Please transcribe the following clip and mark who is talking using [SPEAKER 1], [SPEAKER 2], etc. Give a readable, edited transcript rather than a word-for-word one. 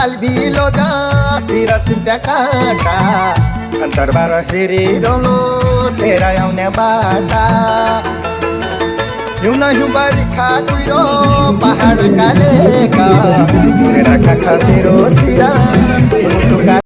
[SPEAKER 1] लाल below सिर चिम्ट्या काँटा छन्तरबार हेरिरहनु तेरा आउने बाटा हिउँ न हिउँ बरिखा कुहिरो पहाड कालेका तेरा काखा मेरो सिरा